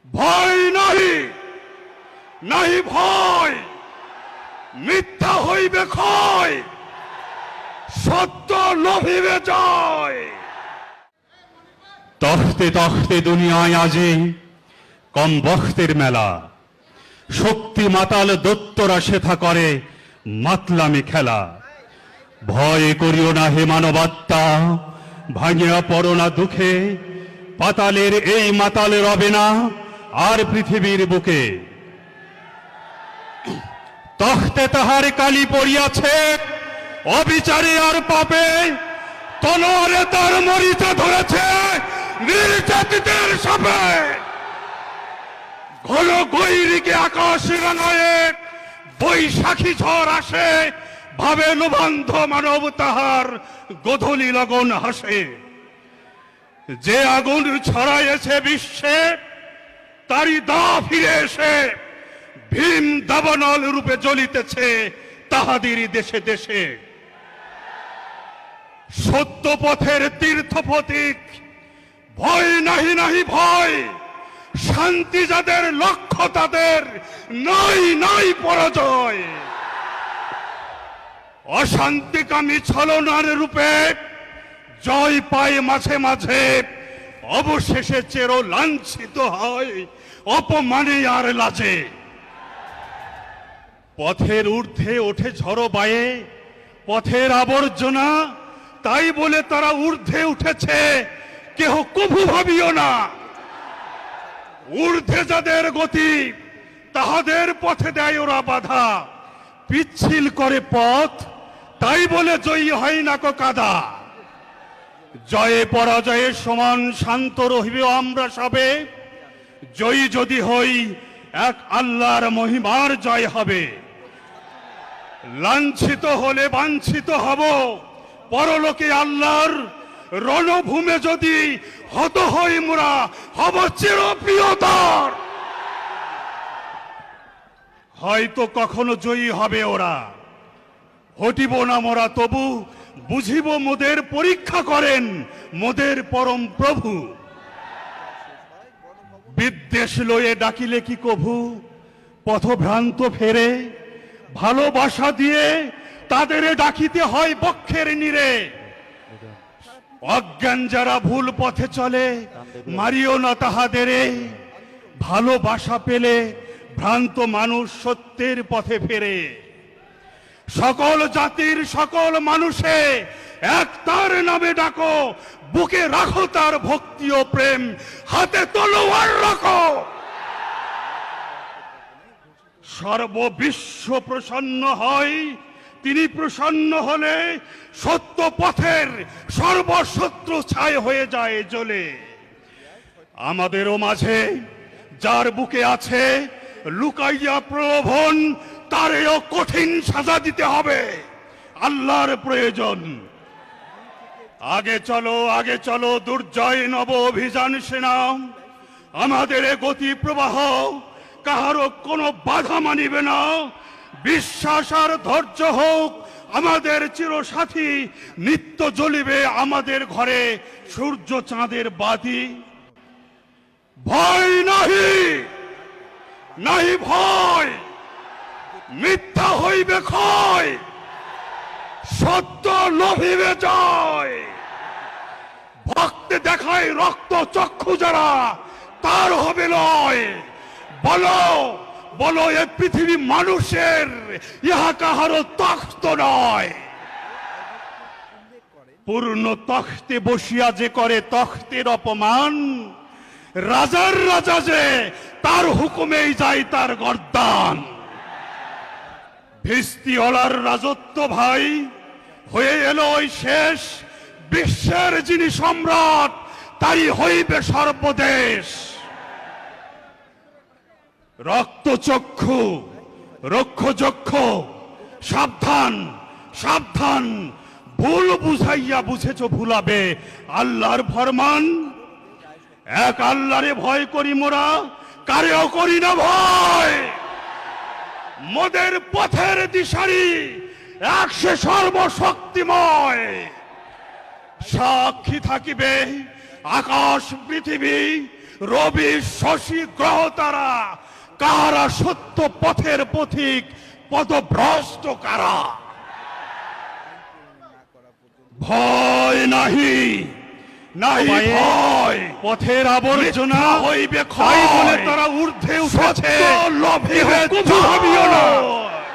ভয় নাহি, নাহি ভয়, মিথ্যা হইবে ক্ষয়, সত্য লভিবে জয়। তখতে তখতে দুনিয়ায় আজি কম বখতের মেলা, শক্তি মাতাল দত্তরা সেথা করে মাতলামি খেলা। ভয় করিও না হে মানবাত্মা, ভাঙিয়া পড়ো না দুঃখে, পাতালের এই মাতাল রবে না আর পৃথিবীর বুকে। তখতে তাহার কালি পড়িয়াছে অবিচারে আর পাপে, তলোয়ারে তার মরিচা ধরেছে নির্যাতিতের সাপে। ঘন গৈরিকে আকাশ রাঙায়ে বৈশাখী ঝড় আসে, ভাবে লুবন্ধ মানব তাহার গোধূলি লগন হাসে। যে আগুন ছড়াইছে বিশ্বে তারি দা ফিরে এসে, ভীম দাবানল রূপে জ্বলিতেছে তাহাদেরই দেশে দেশে। সত্য পথের তীর্থ প্রতীক, ভয় নাহি নাহি ভয়, শান্তি যাদের লক্ষ্য তাদের নাই নাই পরাজয়। অশান্তিকামী ছলনার রূপে জয় পায় মাঝে মাঝে, অবশেষে চের লাঞ্ছিত হয় অপমানে আর লাজে। পথের ঊর্ধ্বে ওঠে ঝড়ো বায়ে পথের আবর্জনা, তাই বলে তারা ঊর্ধ্বে উঠেছে কেহ কভু ভাবিও না। ঊর্ধ্বে যাদের গতি তাহাদের পথে দেয় ওরা বাধা, পিচ্ছিল করে পথ তাই বলে জয়ী হয় না কো কাদা। জয়ে পরাজয়ে সমান শান্ত রহিবে আমরা সবে, জয়ী যদি হই এক আল্লাহর মহিমার জয় হবে। লাঞ্ছিত হলে বাঞ্ছিত হব পরলোকে আল্লাহর, রণভূমে যদি হত হই মোরা হব চিরপ্রিয়তার। হয়তো কখনো জয়ী হবে ওরা, হটিব না মোরা তবু বুঝিব মোদের পরীক্ষা করেন মোদের পরম প্রভু। বিদ্বেষ লয়ে ডাকিলে কি কভু পথভ্রান্ত ফেরে, ভালোবাসা দিয়ে তাদের ডাকিতে হয় বক্ষের নীরে। অজ্ঞান যারা ভুল পথে চলে মারিও না তাহাদেরে, ভালোবাসা পেলে ভ্রান্ত মানুষ সত্যের পথে ফেরে। সকল জাতির সকল মানুষে এক তার নামে ডাকো, বুকে রাখো তার ভক্তি ও প্রেম, হাতে তলোয়ার রাখো। সর্ববিশ্ব প্রসন্ন হয়, তিনি প্রসন্ন হলে সত্য পথের সর্বশত্রু ছাই হয়ে যায় জ্বলে। আমাদেরও মাঝে যার বুকে আছে লুকাইয়া প্রলোভন, তারেও কঠিন সাজা দিতে হবে, আল্লাহর প্রয়োজন। আগে চলো দুর্জয় নব অভিযান সেনা, আমাদের এ গতি প্রবাহ কাহারও কোনো বাধা মানিবে না। বিশ্বাস আর ধৈর্য হোক আমাদের চিরসাথী, নিত্য জ্বলিবে আমাদের ঘরে সূর্য চাঁদের বাতি। ভয় নাহি, নাহি ভয়, মিথ্যা হইবে ক্ষয়, সত্য লভিবে জয়। ভক্তে দেখায় রক্ত চক্ষু যারা তার হবে লয়। বলো বলো এ পৃথিবী মানুষের, ইহা কাহারও তখ্ত নয়। পূর্ণ তখ্তে বসিয়া যে করে তখ্তের অপমান, রাজার রাজা যে তার হুকুমেই যায় তার গর্দান। ভিস্তিওয়ালার রাজত্ব ভাই হয়ে এলো ওই শেষ, বিশ্বের যিনি সম্রাট তাই হইবে সর্বদেশ। রক্তচক্ষু রক্ষযক্ষ, সাবধান সাবধান, ভুল বুঝাইয়া বুঝেছ ভুলাবে আল্লাহর ফরমান। এক আল্লাহরে ভয় করি মোরা, কারেও করি না ভয়। মোদের পথের দিশারি এক সে সর্বশক্তিময়। সাক্ষী থাকিবে আকাশ পৃথিবী, রবি শশী গ্রহ তারা, কারা সত্য পথের পথিক, পথভ্রষ্ট কারা। ভয় নাহি, নাহি সবাই ভয়, পথের আবর্জনা মিথ্যা হইবে তাই ক্ষয়, বলে তারা ঊর্ধ্বে উঠেছে। সত্য লোভী ইহা হয়ে কভু ভাবিও না। জয়।